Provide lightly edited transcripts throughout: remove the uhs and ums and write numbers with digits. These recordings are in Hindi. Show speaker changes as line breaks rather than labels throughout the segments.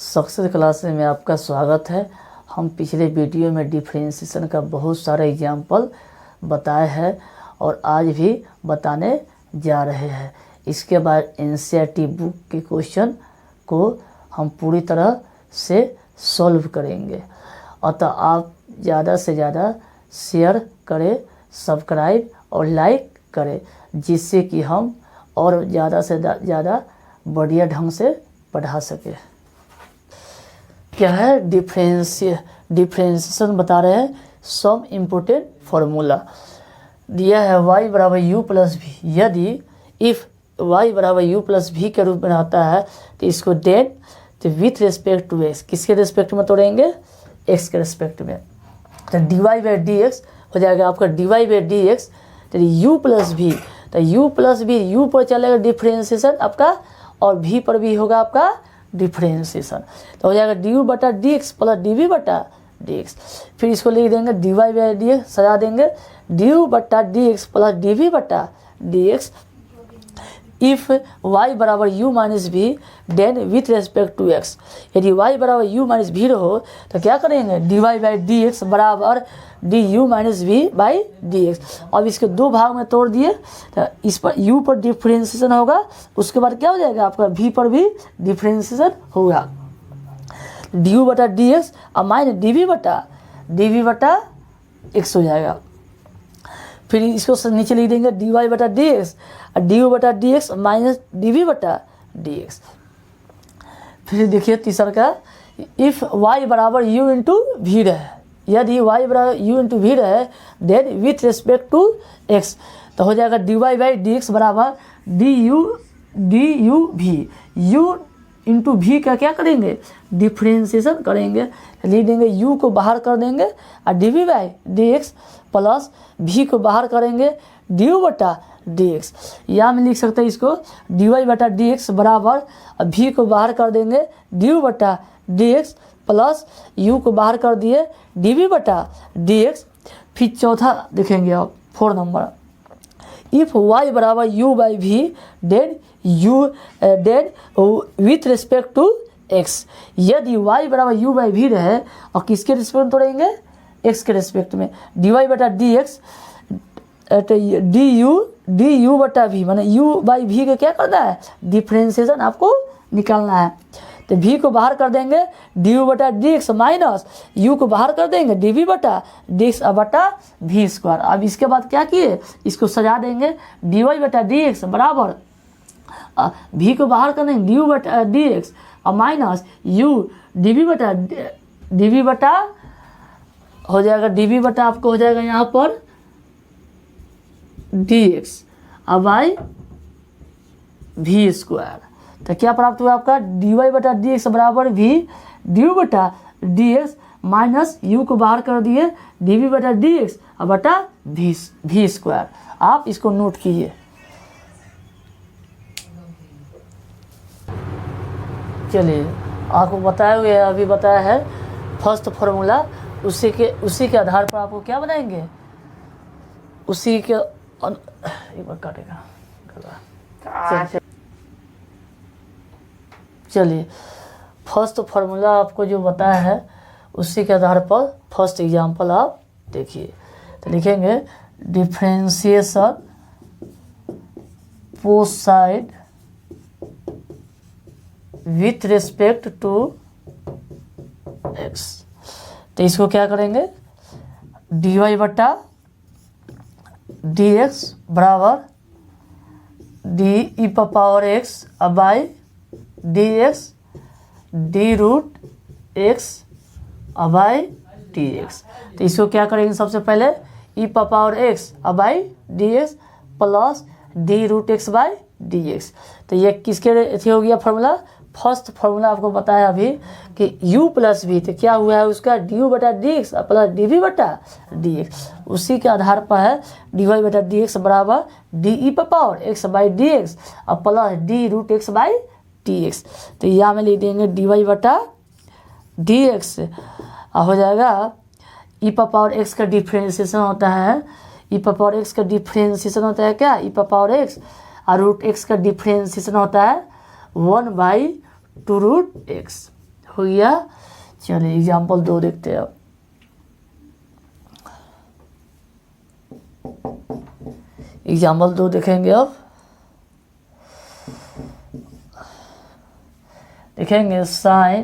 सक्सेस क्लास में आपका स्वागत है। हम पिछले वीडियो में डिफरेंशिएशन का बहुत सारा एग्जाम्पल बताए हैं और आज भी बताने जा रहे हैं। इसके बाद एनसीईआरटी बुक के क्वेश्चन को हम पूरी तरह से सॉल्व करेंगे। अतः आप ज़्यादा से ज़्यादा शेयर करें, सब्सक्राइब और लाइक करें, जिससे कि हम और ज़्यादा से ज़्यादा बढ़िया ढंग से पढ़ा सके। क्या है डिफरेंशिएशन बता रहे हैं। सम इम्पोर्टेंट फार्मूला दिया है y बराबर u प्लस भी। यदि इफ़ y बराबर u प्लस भी के रूप में आता है तो इसको देन तो विथ रिस्पेक्ट टू x, किसके रिस्पेक्ट में तोड़ेंगे? x के रिस्पेक्ट में। तो dy बाई डी एक्स हो जाएगा आपका dy बाई डी एक्स। तो u प्लस भी, तो u प्लस भी u पर चलेगा डिफरेंशिएशन आपका और v पर भी होगा आपका डिफरेंशिएशन। तो हो जाएगा डी यू बटा d x plus d v बटा डी एक्स। फिर इसको लिख देंगे d y by d x, सजा देंगे डी यू बटा d x plus d v बटा डी एक्स। इफ़ y बराबर u minus v then with respect to x। यदि y बराबर u माइनस भी हो तो क्या करेंगे? D y by d x बराबर d u minus v by d x. अब इसके दो भाग में तोड़ दिए तो इस पर u पर डिफरेंशिएशन होगा, उसके बाद क्या हो जाएगा आपका v पर भी डिफरेंशिएशन होगा। डी यू बटा डी एक्स और माइनस डी वी बटा एक्स हो जाएगा। फिर इसको नीचे लिख देंगे डी वाई बटा डी एक्स और डी यू बटा d x minus d v बटा डी एक्स। फिर देखिए तीसरा का, इफ़ y बराबर u इंटू भी रहे, यदि y बराबर u इंटू भी रहे then with respect to x, तो हो जाएगा d y by d x बराबर डी यू भी। u इंटू भी का क्या करेंगे? डिफरेंशिएशन करेंगे। लिख देंगे u को बाहर कर देंगे और d v by d x plus v को बाहर करेंगे डी यू बटा डी एक्स। या में लिख सकते हैं इसको डी वाई बटा डी एक्स बराबर भी को बाहर कर देंगे डी यू बटा डी एक्स प्लस यू को बाहर कर दिए डी वी बटा डी एक्स। फिर चौथा देखेंगे आप 4 नंबर, इफ़ y बराबर u by v then with respect to x। यदि y बराबर u बाई भी रहे और किसके रिस्पेक्ट में तोड़ेंगे? x के रिस्पेक्ट में। डी वाई बटा डी एक्स डी यू बटा भी, माने u बाई भी का क्या करना है? डिफरेंशिएशन आपको निकालना है। तो v को बाहर कर देंगे डी यू बटा डी एक्स माइनस u को बाहर कर देंगे डी वी बटा डी एक्स बटा भी स्क्वायर। अब इसके बाद क्या किए? इसको सजा देंगे डी वाई बटा डी एक्स बराबर v को बाहर कर देंगे डी यू बटा डी एक्स और माइनस u डी वी बटा हो जाएगा डी वी बटा आपको हो जाएगा यहाँ पर डी एक्स अब बाई भी स्क्वायर। तो क्या प्राप्त हुआ आपका? डी वाई बटा डी एक्स बराबर भी डी यू बटा डी एक्स माइनस यू को बाहर कर दिए डी वी बटा डी एक्स और बटा भी स्क्वायर। आप इसको नोट कीजिए। चलिए आपको बताया हुआ है, अभी बताया है फर्स्ट फार्मूला, उसी के आधार पर आपको क्या बनाएंगे? उसी के एक बार काटेगा। चलिए फर्स्ट फार्मूला आपको जो बताया है उसी के आधार पर फर्स्ट एग्जांपल आप देखिए। तो लिखेंगे differentiation both side with respect to x। तो इसको क्या करेंगे? डी वाई बटा डी एक्स बराबर डी ई पावर एक्स अब by d x d root x अब बाई डी एक्स। तो इसको क्या करेंगे? सबसे पहले ई पावर एक्स अब by d x plus d root x by d x. तो ये किसके अथी हो गया फार्मूला? फर्स्ट फार्मूला आपको बताया अभी कि u प्लस भी, तो क्या हुआ है उसका? डी यू बटा d x plus d v बटा डी एक्स। उसी के आधार पर है डी वाई बटा डी एक्स बराबर d e power x by d x और plus d root x by d x. तो यहाँ में लिख देंगे डी वाई बटा डी एक्स हो जाएगा ई पावर एक्स का डिफरेंशिएशन होता है, ई पावर एक्स का डिफरेंशिएशन होता है क्या? ई पावर एक्स और रूट एक्स का डिफरेंशिएशन होता है 1/2 रूट एक्स हो गया। चलिए एग्जाम्पल 2 देखते हैं अब। एग्जाम्पल 2 देखेंगे अब। देखेंगे sine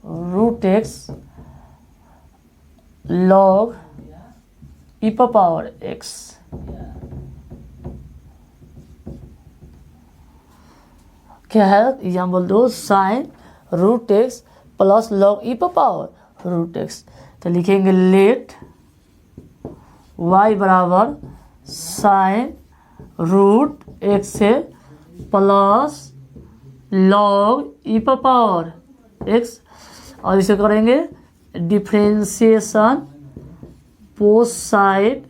root x log e power x. क्या है example 2, sine root x plus log e power root x. तो लिखेंगे लेट y बराबर साइन रूट एक्स से plus log e power x, और इसे करेंगे differentiation both side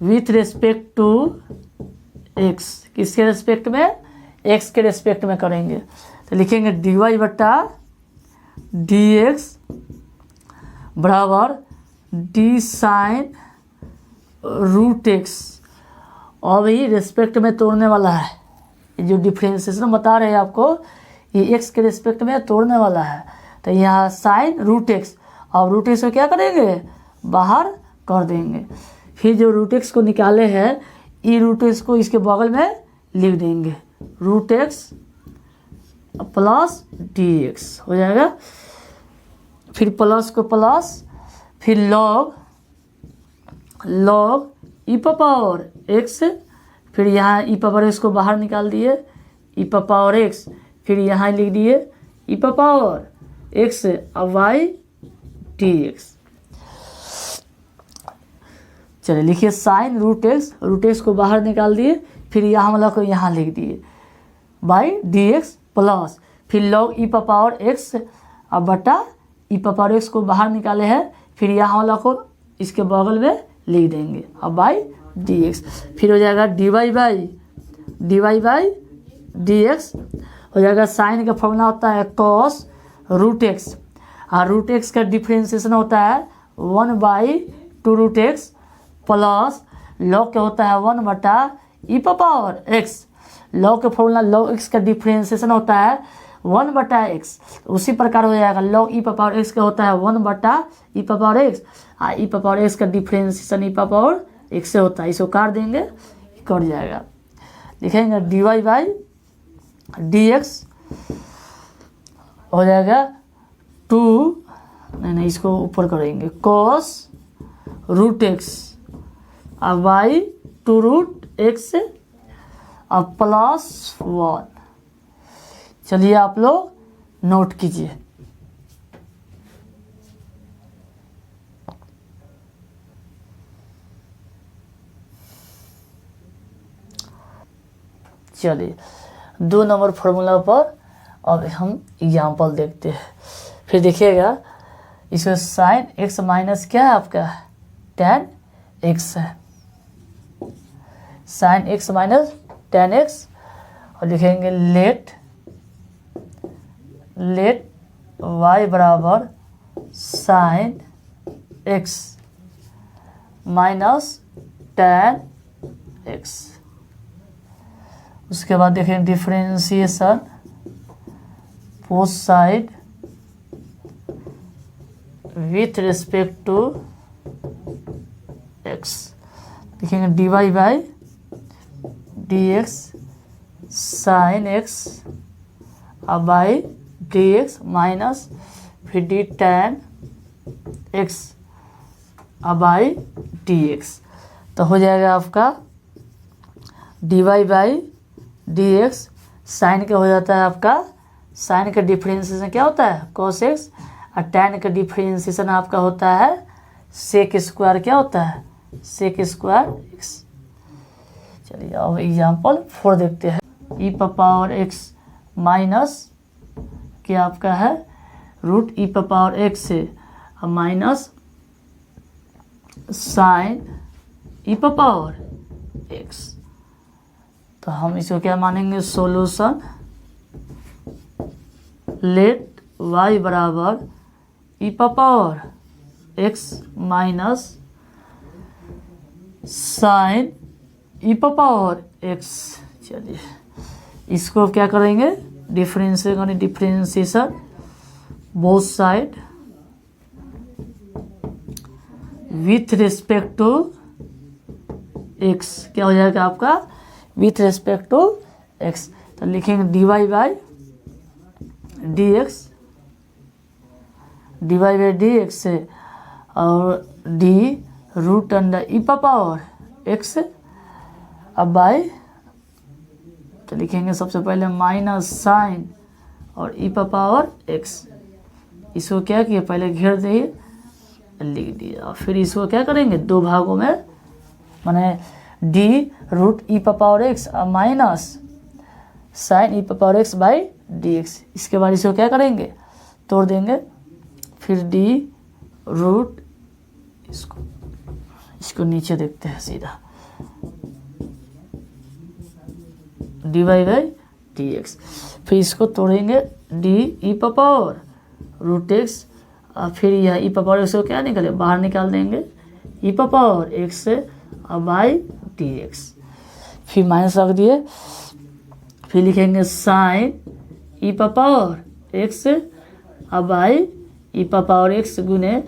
with respect to x. किसके रेस्पेक्ट में? एक्स के रेस्पेक्ट में करेंगे। तो लिखेंगे dy बटा dx बराबर डी साइन रूट एक्स। और ये रेस्पेक्ट में तोड़ने वाला है, ये जो डिफ्रेंशिएशन बता रहे हैं आपको, ये एक्स के रेस्पेक्ट में तोड़ने वाला है। तो यहाँ साइन रूट एक्स, और रूट एक्स को क्या करेंगे? बाहर कर देंगे। फिर जो रूट एक्स को निकाले हैं, ई रूट एक्स को इसके बगल में लिख देंगे, root x plus d x हो जाएगा। फिर प्लस को प्लस, फिर लॉग ई पावर एक्स, फिर यहाँ ई पावर एक्स को बाहर निकाल दिए, ई पावर एक्स, फिर यहाँ लिख दिए ई पावर एक्स और वाई डी एक्स। चलिए लिखिए साइन रूट एक्स को बाहर निकाल दिए, फिर यहाँ वाला को यहाँ लिख दिए बाई डी एक्स प्लस, फिर लॉग ई पावर एक्स और बटा ई पावर एक्स को बाहर निकाले हैं, फिर यहाँ वाला को इसके बगल में लिख देंगे और बाई डी एक्स। फिर हो जाएगा d y by d x हो जाएगा। साइन का फॉर्मूला होता है कॉस रूट एक्स, और रूट एक्स का डिफ्रेंशिएशन होता है 1/2 रूट एक्स प्लस लॉग क्या होता है 1 बटा ई पावर एक्स। लॉग का फॉर्मूला लॉग एक्स का डिफ्रेंशिएशन होता है 1 बटा एक्स। उसी प्रकार हो जाएगा लॉग ई पावर एक्स का होता है 1 बटा ई पावर एक्स, और ई पावर एक्स का डिफ्रेंशिएशन ई पावर एक्स से होता है। इसको काट देंगे, कट जाएगा। लिखेंगे d y by d x हो जाएगा 2, नहीं इसको ऊपर करेंगे, कॉस रूट एक्स और वाई 2 रूट एक्स और प्लस 1। चलिए आप लोग नोट कीजिए। चलिए 2 नंबर फॉर्मूला पर अब हम एग्जाम्पल देखते हैं। फिर देखिएगा इसमें साइन एक्स माइनस क्या है आपका? tan एक्स है, sine x minus tan x, और लिखेंगे लेट y बराबर sine x minus tan x. उसके बाद देखें differentiation both side with respect to x. देखेंगे d y by d x sine x और बाई डी एक्स माइनस फिर डी टैन एक्स और बाई डी एक्स। तो हो जाएगा आपका d y by d x, sine का हो जाता है आपका, साइन का डिफरेंशिएशन क्या होता है? कॉस एक्स, और टैन का डिफरेंशिएशन आपका होता है सेक स्क्वायर, क्या होता है? Sec square x. चलिए अब एग्जाम्पल 4 देखते हैं। ई पावर एक्स माइनस क्या आपका है? रूट ई पावर एक्स से minus sine e power x. तो हम इसको क्या मानेंगे? सॉल्यूशन लेट y बराबर e power x minus sine e power x. चलिए इसको अब क्या करेंगे, differentiation both side with respect to x. क्या हो जाएगा आपका, विथ रिस्पेक्ट टू एक्स। तो लिखेंगे dy बाई dx से और d रूट अंडर ई पावर एक्स। अब बाई तो लिखेंगे सबसे पहले माइनस साइन और ई पावर एक्स। इसको क्या किया, पहले घेर दिए, लिख दिया। फिर इसको क्या करेंगे, दो भागों में, माने d root e power x और minus sine e power x by d x. इसके बाद इसको क्या करेंगे, तोड़ देंगे। फिर डी रूट, इसको नीचे देखते हैं सीधा, d y by d x. फिर इसको तोड़ेंगे, d e power root x, और फिर यह ई पावर एक्स को क्या निकले, बाहर निकाल देंगे, ई पावर एक्स से और बाई डी एक्स। फिर माइनस रख दिए। फिर लिखेंगे साइन ई पावर एक्स और बाई ई पावर एक्स गुने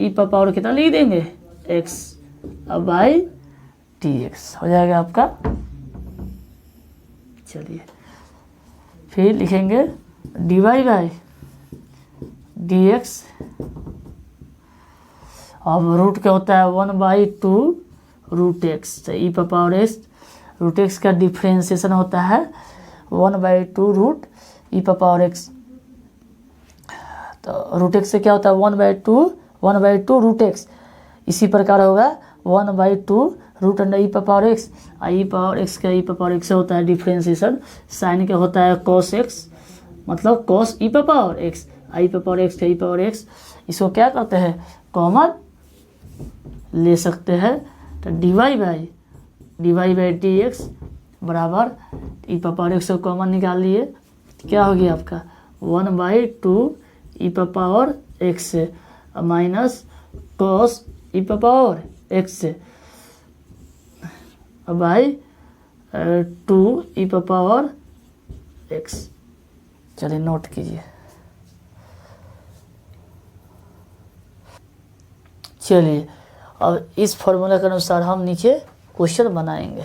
ई पावर कितना लिख देंगे, एक्स और बाई डी एक्स हो जाएगा आपका। चलिए फिर लिखेंगे d y by d x. अब रूट क्या होता है, 1/2 रूट एक्स। तो e power x, root x का डिफ्रेंसिएशन होता है 1/2 रूट ई पावर एक्स। तो रूट एक्स से क्या होता है, 1/2 रूट एक्स। इसी प्रकार होगा 1/2 रूट अंडर ई पावर एक्स। ई पावर एक्स का ई पावर एक्स होता है डिफ्रेंसिएशन। साइन का होता है कॉस एक्स, मतलब कॉस ई पावर एक्स। आई पावर एक्स का ई पावर एक्स, इसको क्या करते हैं, कॉमन ले सकते हैं। तो d y by d x बराबर ई पावर एक्स को कॉमन निकाल लिए, क्या हो गया आपका 1/2 ई पावर एक्स से minus cos e power x से बाई 2 ई पावर एक्स। चलिए नोट कीजिए। चलिए अब इस फॉर्मूला के अनुसार हम नीचे क्वेश्चन बनाएंगे।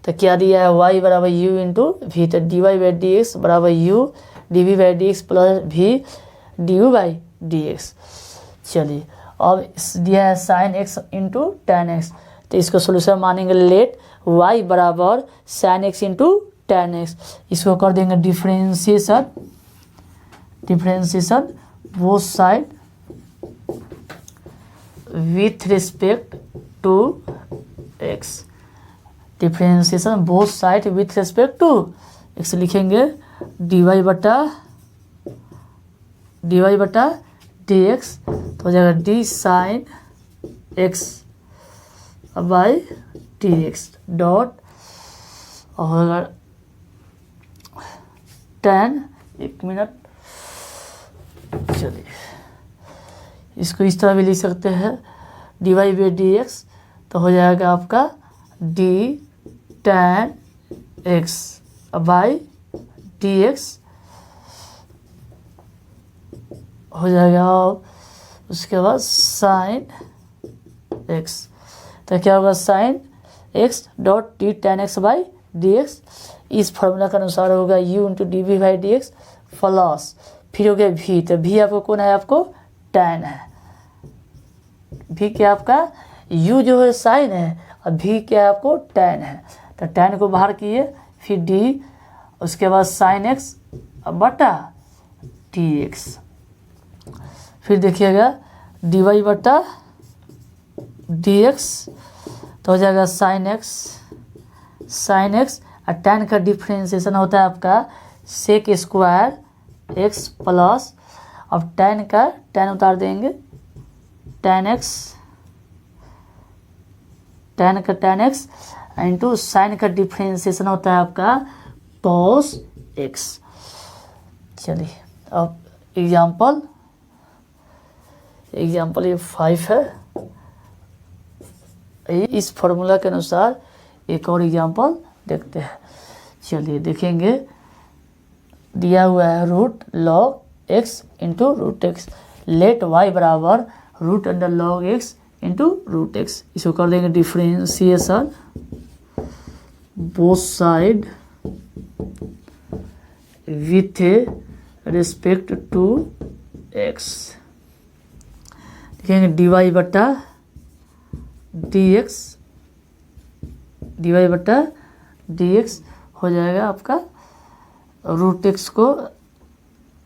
तो क्या दिया है, y बराबर यू इंटू वी। तो d y by d x बराबर u d v by d x plus v d u by d x. चलिए अब दिया है sine x into tan x. तो इसको सोल्यूशन मानेंगे, लेट y बराबर sine x into tan x. इसको कर देंगे differentiation both side with respect to x. Differentiation both side with respect to x लिखेंगे डी वाई बटा डी एक्स। तो हो जाएगा D sine x by d x dot और होगा 10। एक मिनट, चलिए इसको इस तरह भी लिख सकते हैं, d y by d x. तो हो जाएगा आपका d tan x by d x हो जाएगा। उसके बाद साइन एक्स, तो क्या होगा sine x dot d tan x by d x. इस फॉर्मूला के अनुसार होगा u into d v by d x plus फिर हो गया v। तो v आपको कौन है, आपको tan है। v क्या आपका u जो है साइन है और v क्या है आपको tan है। तो tan को बाहर किए, फिर d, उसके बाद साइन एक्स बटा डी एक्स। फिर देखिएगा डी वाई बटा डी एक्स। तो हो जाएगा साइन एक्स और tan का डिफ्रेंशिएशन होता है आपका सेक स्क्वायर एक्स प्लस, अब tan उतार देंगे, tan एक्स इंटू साइन का डिफ्रेंशिएशन होता है आपका cos एक्स। चलिए अब एग्जाम्पल ये 5 है। इस फॉर्मूला के अनुसार एक और एग्जाम्पल देखते हैं। चलिए देखेंगे, दिया हुआ है root log x into root x, let y बराबर root under log x into root x. इसको कर देंगे differentiation both side with respect to x. लिखेंगे डी वाई बटा डी एक्स, डी वाई बटा डी एक्स हो जाएगा आपका, रूट एक्स को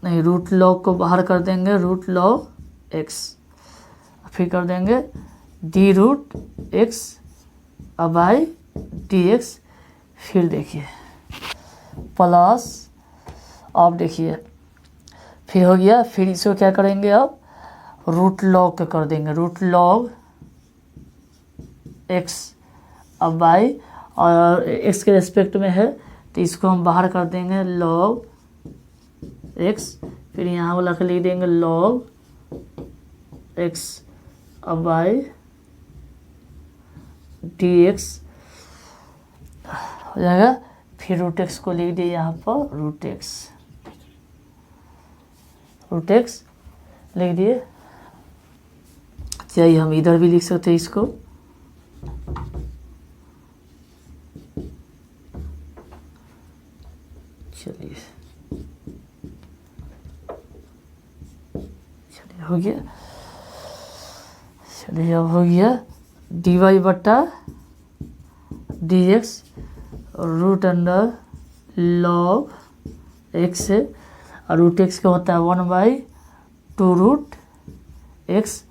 नहीं, रूट लॉग को बाहर कर देंगे, रूट लॉग एक्स, फिर कर देंगे d root x by d x. फिर देखिए प्लस, अब देखिए फिर हो गया, फिर इसको क्या करेंगे अब रूट लॉग का कर देंगे, रूट लॉग एक्स अब बाई, और एक्स के रेस्पेक्ट में है तो इसको हम बाहर कर देंगे लॉग एक्स, फिर यहाँ वाला के लिख देंगे लॉग एक्स अब बाई डी एक्स हो जाएगा। फिर रूट एक्स को लिख दिए यहाँ पर रूट एक्स, रूट एक्स लिख दिए। चाहिए हम इधर भी लिख सकते हैं इसको, चलिए चलिए हो गया, चलिए अब हो गया डी वाई बटा d x root under log x है, और रूट एक्स का होता है 1/2 रूट एक्स,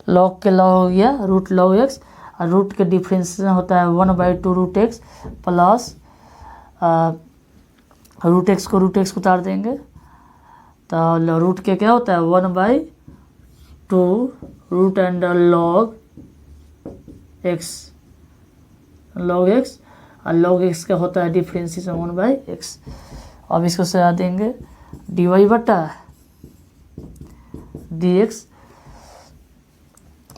लॉग के लॉग हो गया रूट लॉग एक्स, और रूट के डिफ्रेंशिएशन होता है 1/2 root x plus root x को उतार देंगे तो रूट के क्या होता है 1/2 root under log x, log x, और लॉग एक्स का होता है डिफ्रेंशिएशन 1/x। अब इसको सजा देंगे डी वाई बटा डी एक्स,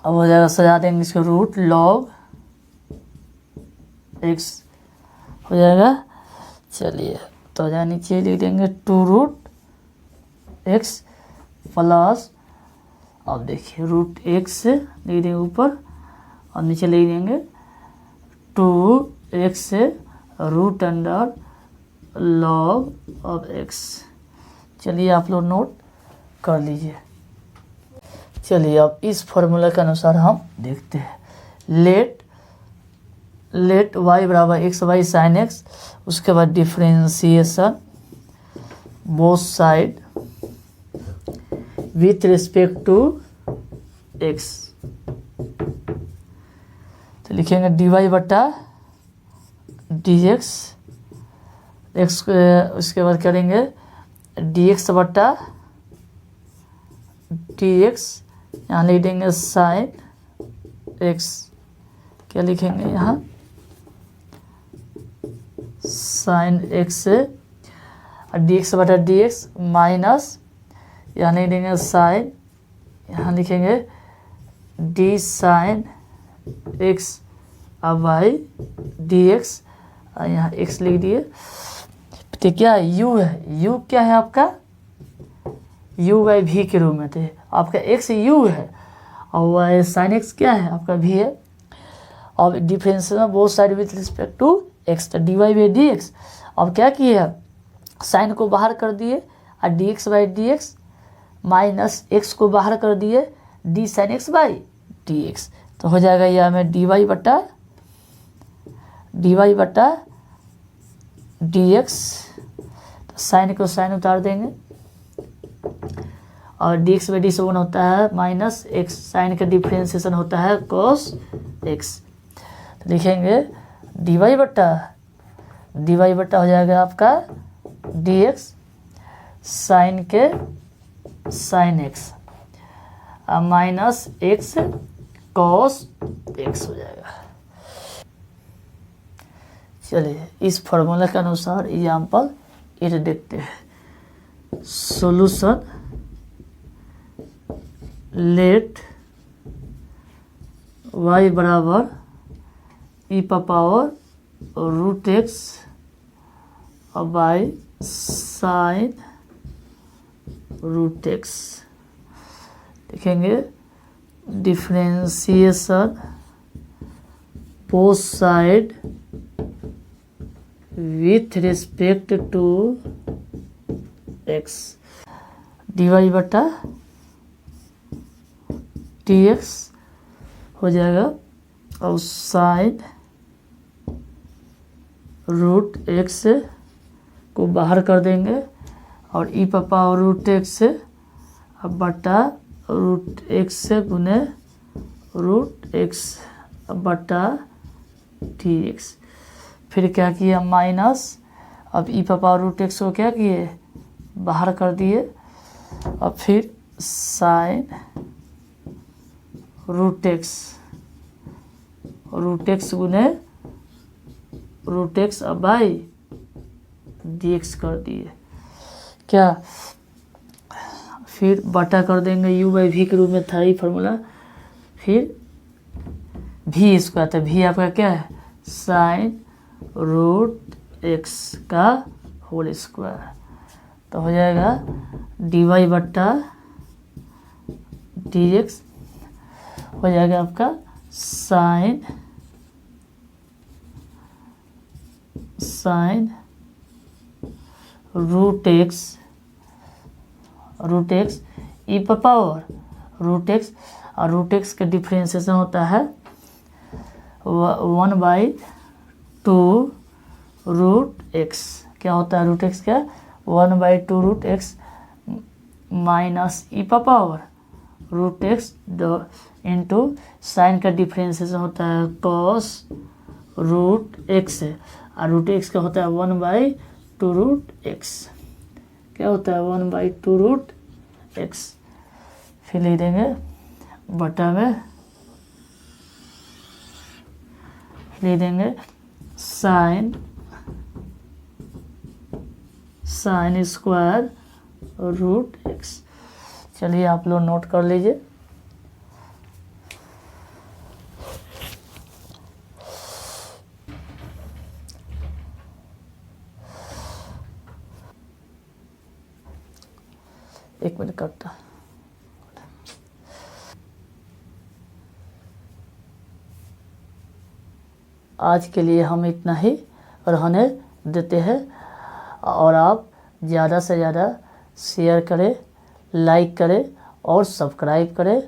अब हो जाएगा, सजा देंगे इसको रूट लॉग एक्स हो जाएगा। चलिए तो यहाँ नीचे लिख देंगे 2 रूट एक्स प्लस, अब देखिए रूट एक्स लिख देंगे ऊपर और नीचे लिख देंगे 2x root under log of x। चलिए आप लोग नोट कर लीजिए। चलिए अब इस फॉर्मूला के अनुसार हम देखते हैं, लेट y बराबर एक्स वाई साइन एक्स, उसके बाद differentiation both side with respect to x। तो लिखेंगे डी वाई बटा डी एक्स, एक्स उसके बाद करेंगे डी एक्स बटा डी एक्स, यहाँ लिख देंगे साइन एक्स, क्या लिखेंगे यहाँ साइन एक्स और डी एक्स बटा डी एक्स माइनस, यहाँ लिख देंगे साइन, यहाँ लिखेंगे डी साइन एक्स अब बाई डी एक्स, और यहाँ एक्स लिख दिए। तो क्या u है, u क्या है आपका u/v के रूप में, थे आपका x u है और साइन x क्या है आपका v है। और differentiation both side with respect to x, तो d y by d x. अब क्या किए साइन को बाहर कर दिए और d x by d x minus x को बाहर कर दिए d sine x by d x, तो हो जाएगा यह हमें डी वाई बटा डी एक्स, तो साइन को साइन उतार देंगे और डी एक्स बाई डी से 1 होता है माइनस एक्स, साइन का डिफ्रेंशिएशन होता है कॉस एक्स। तो लिखेंगे डी वाई बटा हो जाएगा आपका डी एक्स साइन के sign x minus x cos x हो जाएगा। चलिए इस फॉर्मूला के अनुसार एग्जाम्पल 8 देखते हैं। सॉल्यूशन लेट y बराबर e power root x by sine root x. लिखेंगे differentiation both side with respect to x, d y बटा टी एक्स हो जाएगा और साइन रूट एक्स को बाहर कर देंगे और ई पावर रूट एक्स से अब बटा रूट एक्स से गुने रूट एक्स बटा टी एक्स। फिर क्या किया माइनस, अब ई पावर रूट एक्स को क्या किए बाहर कर दिए और फिर साइन रूट एक्स गुने रूट एक्स अब बाई डी एक्स कर दिए क्या। फिर बटा कर देंगे u बाई वी के रूप में था ये फार्मूला। फिर भी स्क्वायर, तो भी आपका क्या है साइन रूट एक्स का होल स्क्वायर। तो हो जाएगा डी वाई बट्टा डी एक्स हो जाएगा आपका साइन रूट एक्स ई पावर रूट एक्स, और रूट एक्स का डिफ्रेंसिएशन होता है 1/2 रूट एक्स। क्या होता है रूट एक्स का 1/2 root x minus e power root x into sine का डिफ्रेंसिएशन होता है कॉस रूट एक्स, और रूट एक्स का होता है 1/2 रूट एक्स। क्या होता है 1/2 रूट एक्स। फिर लिख देंगे बटा में लिख देंगे साइन स्क्वायर रूट एक्स। चलिए आप लोग नोट कर लीजिए। एक मिनट करता। आज के लिए हम इतना ही रहने देते हैं, और आप ज़्यादा से ज़्यादा शेयर करें, लाइक करें और सब्सक्राइब करें।